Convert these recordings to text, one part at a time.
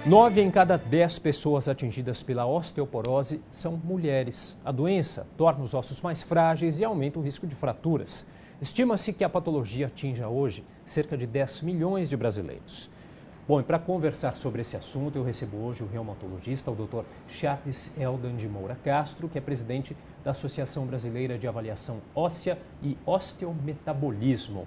9 em cada 10 pessoas atingidas pela osteoporose são mulheres. A doença torna os ossos mais frágeis e aumenta o risco de fraturas. Estima-se que a patologia atinja hoje cerca de 10 milhões de brasileiros. Bom, e para conversar sobre esse assunto, eu recebo hoje o reumatologista, o Dr. Charles Eldan de Moura Castro, que é presidente da Associação Brasileira de Avaliação Óssea e Osteometabolismo.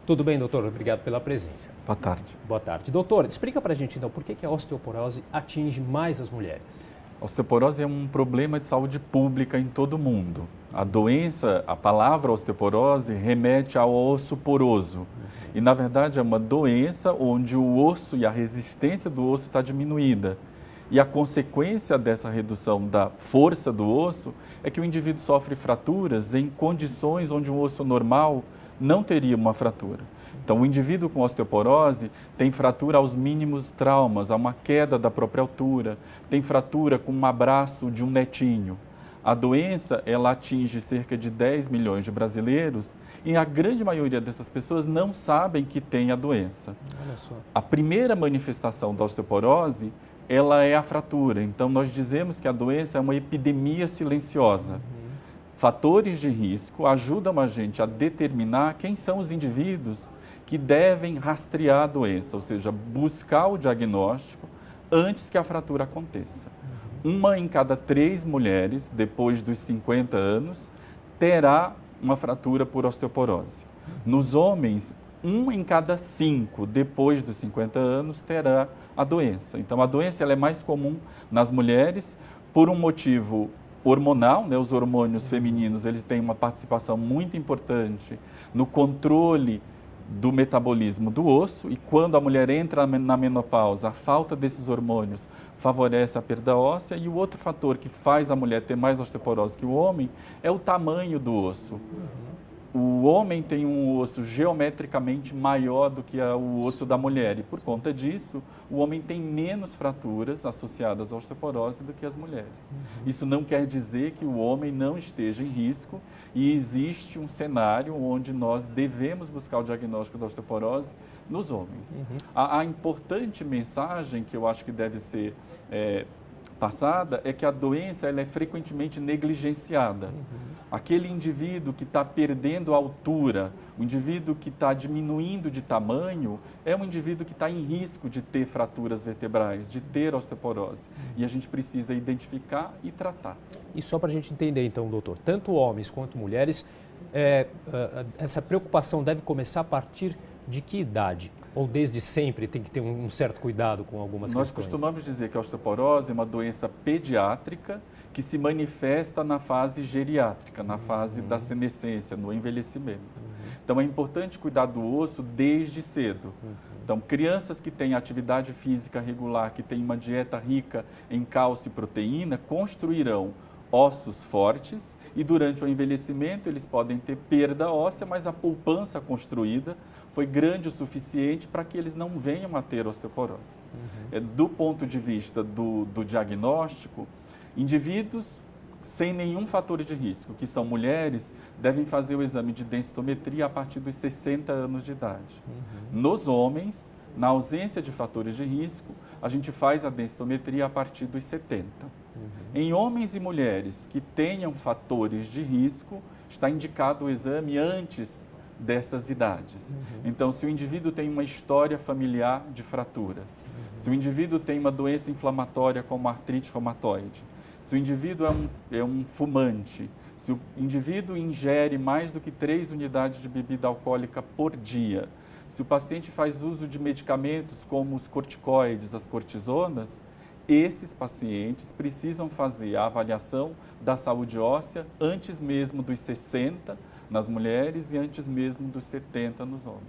Tudo bem, doutor? Obrigado pela presença. Boa tarde. Boa tarde. Doutor, explica para a gente, então, por que a osteoporose atinge mais as mulheres? A osteoporose é um problema de saúde pública em todo o mundo. A doença, a palavra osteoporose, remete ao osso poroso. E, na verdade, é uma doença onde o osso e a resistência do osso está diminuída. E a consequência dessa redução da força do osso é que o indivíduo sofre fraturas em condições onde um osso normal não teria uma fratura. Então, o indivíduo com osteoporose tem fratura aos mínimos traumas, a uma queda da própria altura, tem fratura com um abraço de um netinho. A doença, ela atinge cerca de 10 milhões de brasileiros e a grande maioria dessas pessoas não sabem que tem a doença. Olha só. A primeira manifestação da osteoporose, ela é a fratura. Então, nós dizemos que a doença é uma epidemia silenciosa. Fatores de risco ajudam a gente a determinar quem são os indivíduos que devem rastrear a doença, ou seja, buscar o diagnóstico antes que a fratura aconteça. 1 em cada 3 mulheres, depois dos 50 anos, terá uma fratura por osteoporose. Nos homens, 1 em cada 5, depois dos 50 anos, terá a doença. Então, a doença ela é mais comum nas mulheres por um motivo hormonal, né? Os hormônios femininos eles têm uma participação muito importante no controle do metabolismo do osso e quando a mulher entra na menopausa, a falta desses hormônios favorece a perda óssea e o outro fator que faz a mulher ter mais osteoporose que o homem é o tamanho do osso. O homem tem um osso geometricamente maior do que o osso da mulher e, por conta disso, o homem tem menos fraturas associadas à osteoporose do que as mulheres. Isso não quer dizer que o homem não esteja em risco e existe um cenário onde nós devemos buscar o diagnóstico da osteoporose nos homens. A importante mensagem que eu acho que deve ser passada é que a doença ela é frequentemente negligenciada. Aquele indivíduo que está perdendo altura, o indivíduo que está diminuindo de tamanho, é um indivíduo que está em risco de ter fraturas vertebrais, de ter osteoporose. E a gente precisa identificar e tratar. E só para a gente entender, então, doutor, tanto homens quanto mulheres, essa preocupação deve começar a partir de que idade? Ou desde sempre tem que ter um certo cuidado com algumas questões? Nós costumamos dizer que a osteoporose é uma doença pediátrica que se manifesta na fase geriátrica, na fase da senescência, no envelhecimento. Então, é importante cuidar do osso desde cedo. Então, crianças que têm atividade física regular, que têm uma dieta rica em cálcio e proteína, construirão ossos fortes e durante o envelhecimento eles podem ter perda óssea, mas a poupança construída foi grande o suficiente para que eles não venham a ter osteoporose. Do ponto de vista do diagnóstico, indivíduos sem nenhum fator de risco, que são mulheres, devem fazer o exame de densitometria a partir dos 60 anos de idade. Nos homens, na ausência de fatores de risco, a gente faz a densitometria a partir dos 70. Em homens e mulheres que tenham fatores de risco, está indicado o exame antes dessas idades. Então, se o indivíduo tem uma história familiar de fratura, se o indivíduo tem uma doença inflamatória como artrite reumatoide, se o indivíduo é um fumante, se o indivíduo ingere mais do que 3 unidades de bebida alcoólica por dia, se o paciente faz uso de medicamentos como os corticoides, as cortisonas, esses pacientes precisam fazer a avaliação da saúde óssea antes mesmo dos 60 nas mulheres e antes mesmo dos 70 nos homens.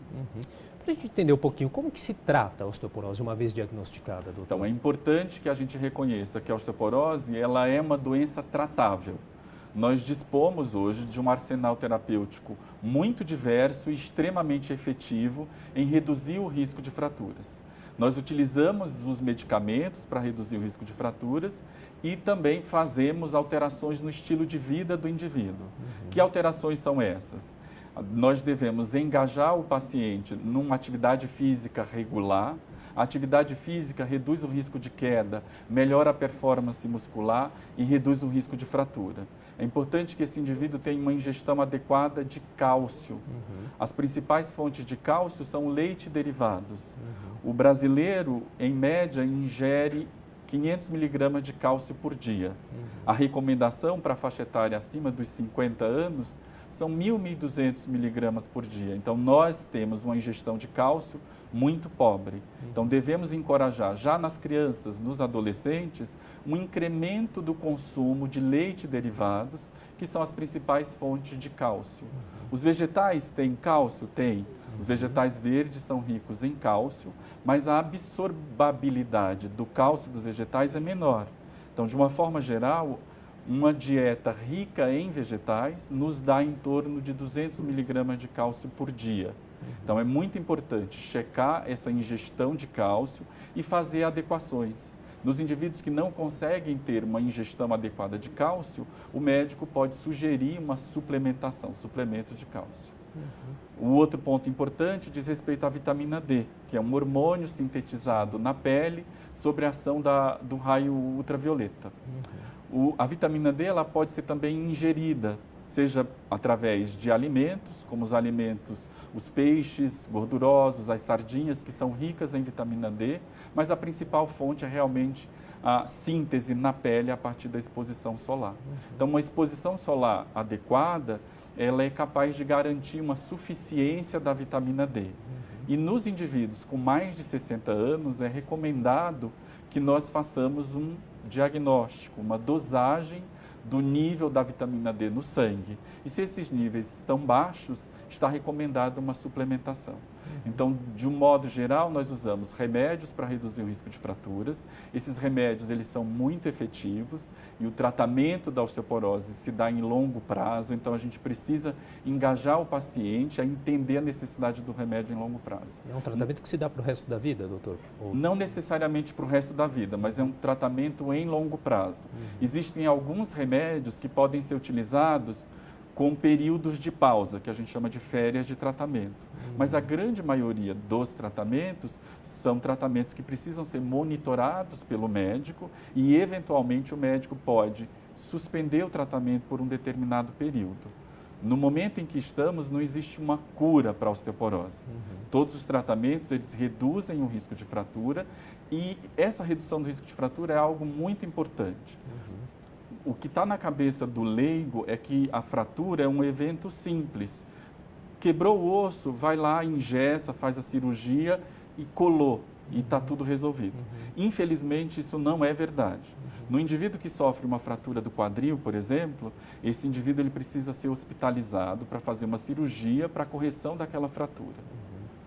Para a gente entender um pouquinho, como que se trata a osteoporose uma vez diagnosticada, doutor? Então, é importante que a gente reconheça que a osteoporose ela é uma doença tratável. Nós dispomos hoje de um arsenal terapêutico muito diverso e extremamente efetivo em reduzir o risco de fraturas. Nós utilizamos os medicamentos para reduzir o risco de fraturas e também fazemos alterações no estilo de vida do indivíduo. Que alterações são essas? Nós devemos engajar o paciente numa atividade física regular, A atividade física reduz o risco de queda, melhora a performance muscular e reduz o risco de fratura. É importante que esse indivíduo tenha uma ingestão adequada de cálcio. As principais fontes de cálcio são leite e derivados. O brasileiro, em média, ingere 500 miligramas de cálcio por dia. A recomendação para a faixa etária acima dos 50 anos são 1.200 miligramas por dia. Então, nós temos uma ingestão de cálcio muito pobre. Então, devemos encorajar, já nas crianças, nos adolescentes, um incremento do consumo de leite e derivados, que são as principais fontes de cálcio. Os vegetais têm cálcio? Tem. Os vegetais verdes são ricos em cálcio, mas a absorvabilidade do cálcio dos vegetais é menor. Então, de uma forma geral, uma dieta rica em vegetais nos dá em torno de 200 miligramas de cálcio por dia. Então, é muito importante checar essa ingestão de cálcio e fazer adequações. Nos indivíduos que não conseguem ter uma ingestão adequada de cálcio, o médico pode sugerir uma suplementação, suplemento de cálcio. O outro ponto importante diz respeito à vitamina D, que é um hormônio sintetizado na pele sobre a ação do raio ultravioleta. A vitamina D ela pode ser também ingerida, seja através de alimentos, como os alimentos, os peixes gordurosos, as sardinhas, que são ricas em vitamina D, mas a principal fonte é realmente a síntese na pele a partir da exposição solar. Então, uma exposição solar adequada, ela é capaz de garantir uma suficiência da vitamina D. E nos indivíduos com mais de 60 anos, é recomendado que nós façamos um diagnóstico, uma dosagem do nível da vitamina D no sangue. E se esses níveis estão baixos, está recomendada uma suplementação. Então, de um modo geral, nós usamos remédios para reduzir o risco de fraturas. Esses remédios, eles são muito efetivos e o tratamento da osteoporose se dá em longo prazo. Então, a gente precisa engajar o paciente a entender a necessidade do remédio em longo prazo. É um tratamento que se dá para o resto da vida, doutor? Não necessariamente para o resto da vida, mas é um tratamento em longo prazo. Existem alguns remédios que podem ser utilizados com períodos de pausa, que a gente chama de férias de tratamento. Mas a grande maioria dos tratamentos são tratamentos que precisam ser monitorados pelo médico e, eventualmente, o médico pode suspender o tratamento por um determinado período. No momento em que estamos, não existe uma cura para a osteoporose. Todos os tratamentos, eles reduzem o risco de fratura e essa redução do risco de fratura é algo muito importante. O que está na cabeça do leigo é que a fratura é um evento simples. Quebrou o osso, vai lá, engessa, faz a cirurgia e colou, e está tudo resolvido. Infelizmente, isso não é verdade. No indivíduo que sofre uma fratura do quadril, por exemplo, esse indivíduo ele precisa ser hospitalizado para fazer uma cirurgia para a correção daquela fratura.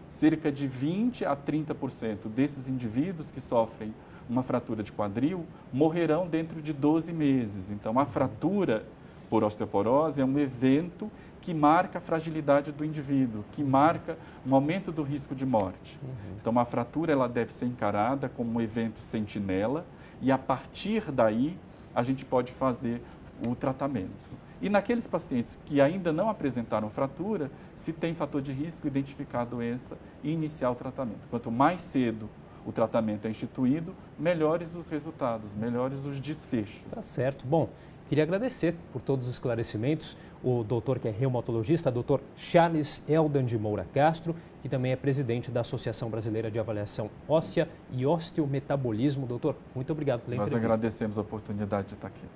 Cerca de 20% a 30% desses indivíduos que sofrem uma fratura de quadril morrerão dentro de 12 meses. Então, a fratura por osteoporose é um evento que marca a fragilidade do indivíduo, que marca um aumento do risco de morte. Então, a fratura ela deve ser encarada como um evento sentinela e, a partir daí, a gente pode fazer o tratamento. E naqueles pacientes que ainda não apresentaram fratura, se tem fator de risco, identificar a doença e iniciar o tratamento. Quanto mais cedo o tratamento é instituído, melhores os resultados, melhores os desfechos. Tá certo. Bom, queria agradecer por todos os esclarecimentos. O doutor que é reumatologista, doutor Charles Eldan de Moura Castro, que também é presidente da Associação Brasileira de Avaliação Óssea e Osteometabolismo. Doutor, muito obrigado pela entrevista. Nós agradecemos a oportunidade de estar aqui.